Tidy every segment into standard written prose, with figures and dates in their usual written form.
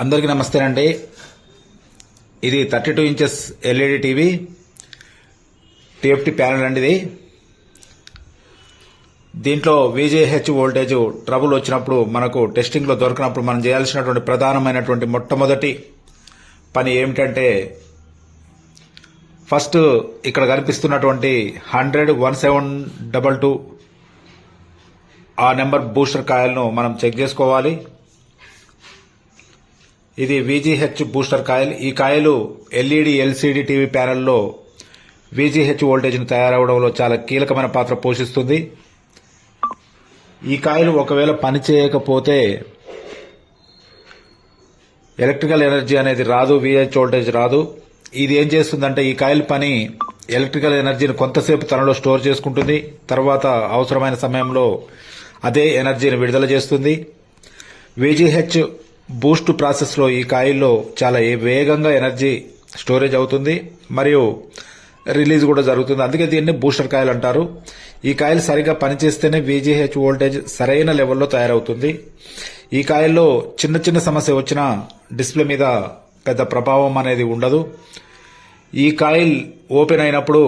అందరికీ నమస్తేనండి. ఇది 32 inches LED TV TFT panel అండి. ఇది దీంట్లో VGH వోల్టేజ్ ట్రబుల్ వచ్చినప్పుడు మనకు టెస్టింగ్లో దొరికినప్పుడు మనం చేయాల్సినటువంటి ప్రధానమైనటువంటి మొట్టమొదటి పని ఏమిటంటే, ఫస్ట్ ఇక్కడ కనిపిస్తున్నటువంటి 100-1722 ఆ నెంబర్ బూస్టర్ కాయిల్ను మనం చెక్ చేసుకోవాలి. ఇది VGH బూస్టర్ కాయిల్. ఈ కాయిల్ ఎల్ఈడి LCD టీవీ ప్యానెల్లో VGH వోల్టేజ్ను తయారవడంలో చాలా కీలకమైన పాత్ర పోషిస్తుంది. ఈ కాయిల్ ఒకవేళ పని చేయకపోతే ఎలక్ట్రికల్ ఎనర్జీ అనేది రాదు, VGH వోల్టేజ్ రాదు. ఇది ఏం చేస్తుందంటే, ఈ కాయిల్ పని ఎలక్ట్రికల్ ఎనర్జీని కొంతసేపు తనలో స్టోర్ చేసుకుంటుంది, తర్వాత అవసరమైన సమయంలో అదే ఎనర్జీని విడుదల చేస్తుంది. VGH బూస్ట్ ప్రాసెస్లో ఈ కాయిల్లో చాలా వేగంగా ఎనర్జీ స్టోరేజ్ అవుతుంది మరియు రిలీజ్ కూడా జరుగుతుంది. అందుకే దీన్ని బూస్టర్ కాయిల్ అంటారు. ఈ కాయిల్ సరిగా పనిచేస్తేనే VGH వోల్టేజ్ సరైన లెవెల్లో తయారవుతుంది. ఈ కాయిల్లో చిన్న చిన్న సమస్య వచ్చినా డిస్ప్లే మీద పెద్ద ప్రభావం అనేది ఉండదు. ఈ కాయిల్ ఓపెన్ అయినప్పుడు,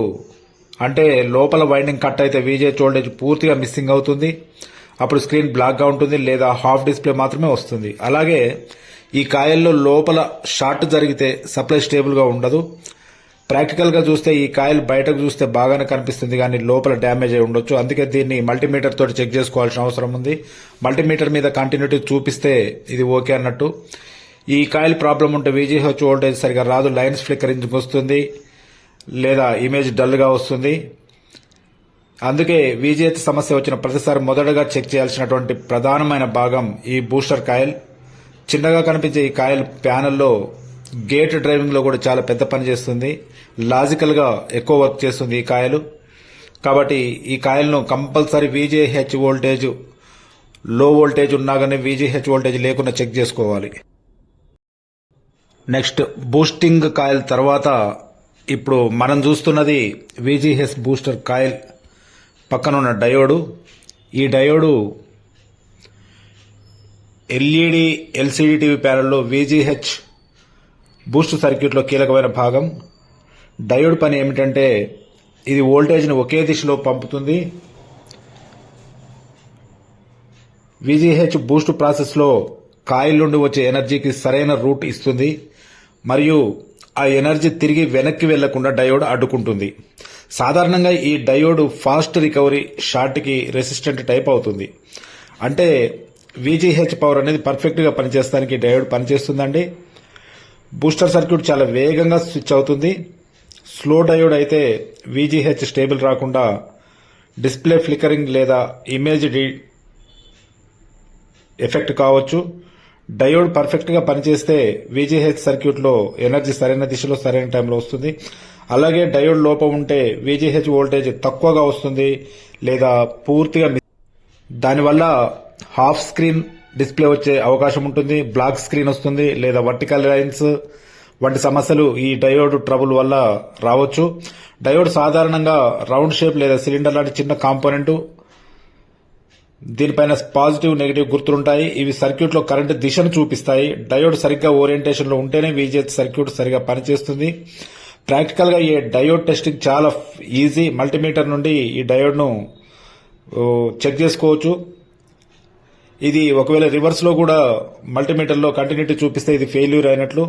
అంటే లోపల వైండింగ్ కట్ అయితే VGH వోల్టేజ్ పూర్తిగా మిస్సింగ్ అవుతుంది. అప్పుడు స్క్రీన్ బ్లాక్గా ఉంటుంది లేదా హాఫ్ డిస్ప్లే మాత్రమే వస్తుంది. అలాగే ఈ కాయిల్లో లోపల షార్ట్ జరిగితే సప్లై స్టేబుల్గా ఉండదు. ప్రాక్టికల్గా చూస్తే ఈ కాయిల్ బయటకు చూస్తే బాగానే కనిపిస్తుంది, కానీ లోపల డ్యామేజ్ అయి ఉండొచ్చు. అందుకే దీన్ని మల్టీమీటర్ తోటి చెక్ చేసుకోవాల్సిన అవసరం ఉంది. మల్టీమీటర్ మీద కంటిన్యూటీ చూపిస్తే ఇది ఓకే అన్నట్టు. ఈ కాయిల్ ప్రాబ్లం ఉంటే VGH వోల్టేజ్ సరిగా రాదు, లైన్స్ ఫ్లిక్కరింగ్ వస్తుంది లేదా ఇమేజ్ డల్గా వస్తుంది. అందుకే VGH సమస్య వచ్చిన ప్రతిసారి మొదటగా చెక్ చేయాల్సినటువంటి ప్రధానమైన భాగం ఈ బూస్టర్ కాయిల్. చిన్నగా కనిపించే ఈ కాయిల్ ప్యానెల్లో గేట్ డ్రైవింగ్లో కూడా చాలా పెద్ద పని చేస్తుంది. లాజికల్గా ఎక్కువ వర్క్ చేస్తుంది ఈ కాయిల్. కాబట్టి ఈ కాయిల్ను compulsory VGH voltage low voltage ఉన్నా కానీ VGH వోల్టేజ్ లేకుండా చెక్ చేసుకోవాలి. నెక్స్ట్ బూస్టింగ్ కాయిల్ తర్వాత ఇప్పుడు మనం చూస్తున్నది VGH బూస్టర్ కాయిల్ పక్కనున్న డయోడు. ఈ డయోడు ఎల్ఈడి LCD టీవీ ప్యానెల్లో VGH బూస్ట్ సర్క్యూట్లో కీలకమైన భాగం. డయోడ్ పని ఏమిటంటే, ఇది వోల్టేజ్ని ఒకే దిశలో పంపుతుంది. VGH బూస్ట్ ప్రాసెస్లో కాయిల్ నుండి వచ్చే ఎనర్జీకి సరైన రూట్ ఇస్తుంది మరియు ఆ ఎనర్జీ తిరిగి వెనక్కి వెళ్లకుండా డయోడ్ అడ్డుకుంటుంది. సాధారణంగా ఈ డయోడ్ ఫాస్ట్ రికవరీ షార్ట్కి రెసిస్టెంట్ టైప్ అవుతుంది. అంటే VGH పవర్ అనేది పర్ఫెక్ట్గా పనిచేయడానికి డయోడ్ పనిచేస్తుందండి. బూస్టర్ సర్క్యూట్ చాలా వేగంగా స్విచ్ అవుతుంది. స్లో డయోడ్ అయితే VGH స్టేబుల్ రాకుండా డిస్ప్లే ఫ్లికరింగ్ లేదా ఇమేజ్ ఎఫెక్ట్ కావచ్చు. డయోడ్ పర్ఫెక్ట్గా పనిచేస్తే VGH సర్క్యూట్లో ఎనర్జీ సరైన దిశలో సరైన టైంలో వస్తుంది. అలాగే డయోడ్ లోపం ఉంటే VGH వోల్టేజ్ తక్కువగా వస్తుంది లేదా పూర్తిగా దానివల్ల హాఫ్ స్క్రీన్ డిస్ప్లే వచ్చే అవకాశం ఉంటుంది, బ్లాక్ స్క్రీన్ వస్తుంది లేదా వర్టికల్ లైన్స్ వంటి సమస్యలు ఈ డయోడ్ ట్రబుల్ వల్ల రావచ్చు. డయోడ్ సాధారణంగా రౌండ్ షేప్ లేదా సిలిండర్ లాంటి చిన్న కాంపోనెంట్. దీనిపైన పాజిటివ్ నెగిటివ్ గుర్తులుంటాయి. ఇవి సర్క్యూట్లో కరెంటు దిశను చూపిస్తాయి. డయోడ్ సరిగ్గా ఓరియంటేషన్లో ఉంటేనే VGH సర్క్యూట్ సరిగా పనిచేస్తుంది. ప్రాక్టికల్గా ఈ డయోడ్ టెస్టింగ్ చాలా ఈజీ. మల్టీమీటర్ నుండి ఈ డయోడ్ను చెక్ చేసుకోవచ్చు. ఇది ఒకవేళ రివర్స్లో కూడా మల్టీమీటర్లో కంటిన్యూటీ చూపిస్తే ఇది ఫెయిల్యూర్ అయినట్లు.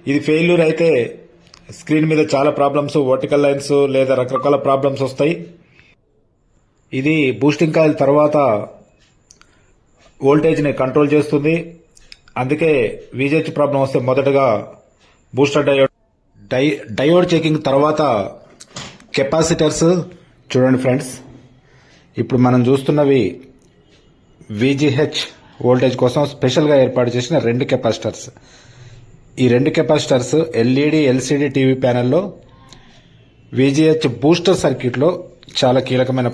ఇది ఫెయిల్యూర్ అయితే స్క్రీన్ మీద చాలా ప్రాబ్లమ్స్, వర్టికల్ లైన్స్ లేదా రకరకాల ప్రాబ్లమ్స్ వస్తాయి. ఇది బూస్టింగ్ కాయిల్ తర్వాత వోల్టేజ్ని కంట్రోల్ చేస్తుంది. అందుకే VGH ప్రాబ్లం వస్తే మొదటగా బూస్టర్ డయోడ్ చెకింగ్ తర్వాత కెపాసిటర్స్. చూడండి ఫ్రెండ్స్, ఇప్పుడు మనం చూస్తున్నవి VGH వోల్టేజ్ కోసం స్పెషల్గా ఏర్పాటు చేసిన 2 కెపాసిటర్స్. ఈ 2 కెపాసిటర్స్ ఎల్ఈడి LCD టీవీ ప్యానెల్లో VGH బూస్టర్ సర్క్యూట్లో చాలా కీలకమైన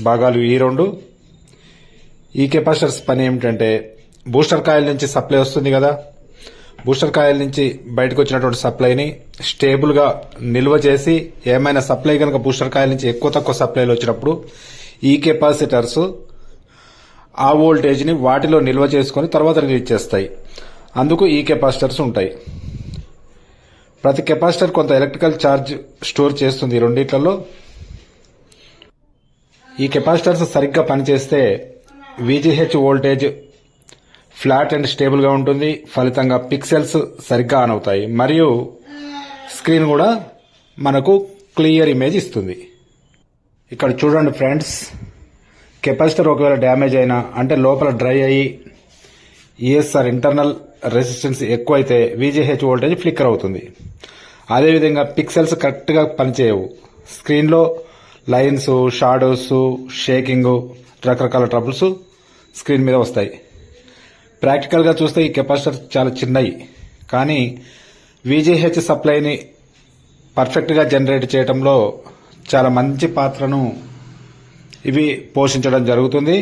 భాగాలు ఈ 2. ఈ కెపాసిటర్స్ పని ఏమిటంటే, బూస్టర్ కాయిల్ నుంచి సప్లై వస్తుంది కదా, బూస్టర్ కాయిల్ నుంచి బయటకు వచ్చినటువంటి సప్లైని స్టేబుల్గా నిల్వ చేసి, ఏమైనా సప్లై కనుక బూస్టర్ కాయిల్ నుంచి ఎక్కువ తక్కువ సప్లైలు వచ్చినప్పుడు ఈ కెపాసిటర్స్ ఆ వోల్టేజ్ని వాటిలో నిల్వ చేసుకుని తర్వాత రిలీజ్ చేస్తాయి. అందుకు ఈ కెపాసిటర్స్ ఉంటాయి. ప్రతి కెపాసిటర్ కొంత ఎలక్ట్రికల్ ఛార్జ్ స్టోర్ చేస్తుంది. రెండిట్లలో ఈ కెపాసిటర్స్ సరిగ్గా పనిచేస్తే VGH వోల్టేజ్ ఫ్లాట్ అండ్ స్టేబుల్గా ఉంటుంది. ఫలితంగా పిక్సెల్స్ సరిగ్గా ఆన్ అవుతాయి మరియు స్క్రీన్ కూడా మనకు క్లియర్ ఇమేజ్ ఇస్తుంది. ఇక్కడ చూడండి ఫ్రెండ్స్, కెపాసిటర్ ఒకవేళ డ్యామేజ్ అయినా అంటే లోపల డ్రై అయ్యి ESR ఇంటర్నల్ రెసిస్టెన్స్ ఎక్కువైతే VGH వోల్టేజ్ ఫ్లిక్కర్ అవుతుంది. అదేవిధంగా పిక్సెల్స్ కరెక్ట్గా పనిచేయవు. స్క్రీన్లో లైన్స్, షాడోస్, షేకింగ్, రకరకాల ట్రబుల్స్ స్క్రీన్ మీద వస్తాయి. ప్రాక్టికల్గా చూస్తే ఈ కెపాసిటర్ చాలా చిన్నవి, కానీ VGH సప్లైని పర్ఫెక్ట్గా జనరేట్ చేయడంలో చాలా మంచి పాత్రను ఇవి పోషించడం జరుగుతుంది.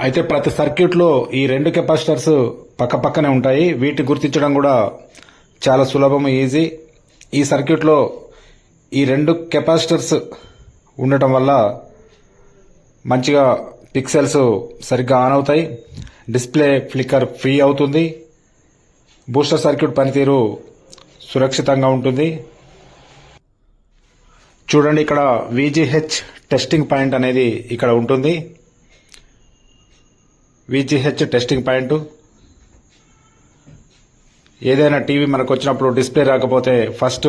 అయితే ప్రతి సర్క్యూట్లో ఈ రెండు కెపాసిటర్స్ పక్కపక్కనే ఉంటాయి. వీటిని గుర్తించడం కూడా చాలా సులభం, ఈజీ. ఈ సర్క్యూట్లో ఈ రెండు కెపాసిటర్స్ ఉండటం వల్ల మంచిగా పిక్సెల్స్ సరిగ్గా ఆన్ అవుతాయి, డిస్ప్లే ఫ్లిక్కర్ ఫ్రీ అవుతుంది, బూస్టర్ సర్క్యూట్ పనితీరు సురక్షితంగా ఉంటుంది. చూడండి, ఇక్కడ VGH టెస్టింగ్ పాయింట్ అనేది ఇక్కడ ఉంటుంది. VGH testing point. ఏదైనా టీవీ మనకు వచ్చినప్పుడు డిస్ప్లే రాకపోతే ఫస్ట్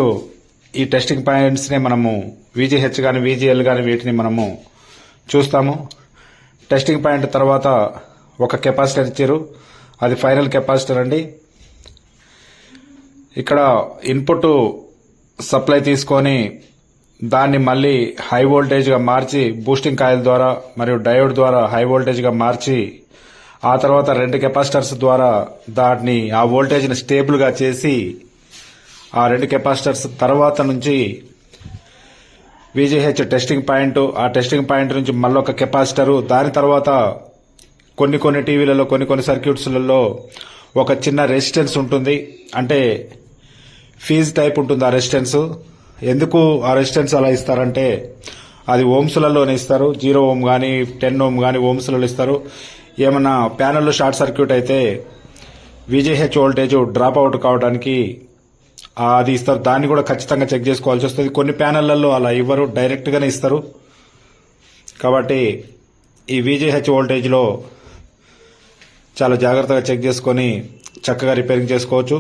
ఈ టెస్టింగ్ పాయింట్స్నే మనము VGH కానీ VGL కానీ వీటిని మనము చూస్తాము. టెస్టింగ్ పాయింట్ తర్వాత ఒక కెపాసిటర్ ఇచ్చారు, అది ఫైనల్ కెపాసిటర్ అండి. ఇక్కడ ఇన్పుట్ సప్లై తీసుకొని దాన్ని మళ్ళీ హై వోల్టేజ్గా మార్చి బూస్టింగ్ కాయిల్ ద్వారా మరియు డయోడ్ ద్వారా హై వోల్టేజ్గా మార్చి ఆ తర్వాత రెండు కెపాసిటర్స్ ద్వారా దాన్ని ఆ వోల్టేజ్ని స్టేబుల్గా చేసి ఆ రెండు కెపాసిటర్స్ తర్వాత నుంచి VGH టెస్టింగ్ పాయింట్, ఆ టెస్టింగ్ పాయింట్ నుంచి మళ్ళీ ఒక కెపాసిటరు, దాని తర్వాత కొన్ని టీవీలలో కొన్ని సర్క్యూట్స్లలో ఒక చిన్న రెసిస్టెన్స్ ఉంటుంది, అంటే ఫీజ్ టైప్ ఉంటుంది ఆ రెసిస్టెన్స్. ఎందుకు ఆ రెసిస్టెన్స్ అలా ఇస్తారంటే అది ఓమ్స్లలోనే ఇస్తారు. 0 ఓం కానీ 10 ఓం కానీ ఓమ్స్లలో ఇస్తారు. ఏమన్నా ప్యానెల్లో షార్ట్ సర్క్యూట్ అయితే VGH వోల్టేజ్ డ్రాప్ అవుట్ కావడానికి అది ఇస్తారు. దాన్ని కూడా ఖచ్చితంగా చెక్ చేసుకోవాల్సి వస్తుంది. కొన్ని ప్యానెళ్లలో అలా ఇవ్వరు, డైరెక్ట్గానే ఇస్తారు. కాబట్టి ఈ VGH వోల్టేజ్లో చాలా జాగ్రత్తగా చెక్ చేసుకొని చక్కగా రిపేరింగ్ చేసుకోవచ్చు.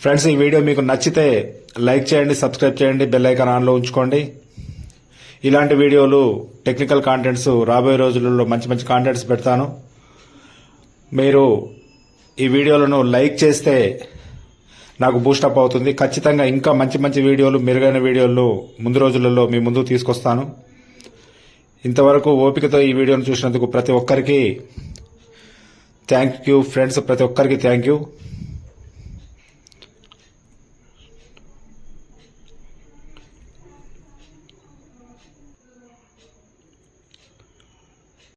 ఫ్రెండ్స్, ఈ వీడియో మీకు నచ్చితే లైక్ చేయండి, సబ్స్క్రైబ్ చేయండి, బెల్ ఐకాన్ ఆన్లో ఉంచుకోండి. ఇలాంటి వీడియోలు, టెక్నికల్ కాంటెంట్స్ రాబోయే రోజులలో మంచి కాంటెంట్స్ పెడతాను. మీరు ఈ వీడియోలను లైక్ చేస్తే నాకు బూస్టప్ అవుతుంది. ఖచ్చితంగా ఇంకా మంచి వీడియోలు, మెరుగైన వీడియోలు ముందు రోజులలో మీ ముందుకు తీసుకొస్తాను. ఇంతవరకు ఓపికతో ఈ వీడియోను చూసినందుకు ప్రతి ఒక్కరికి థ్యాంక్ యూ ఫ్రెండ్స్, ప్రతి ఒక్కరికి థ్యాంక్ యూ.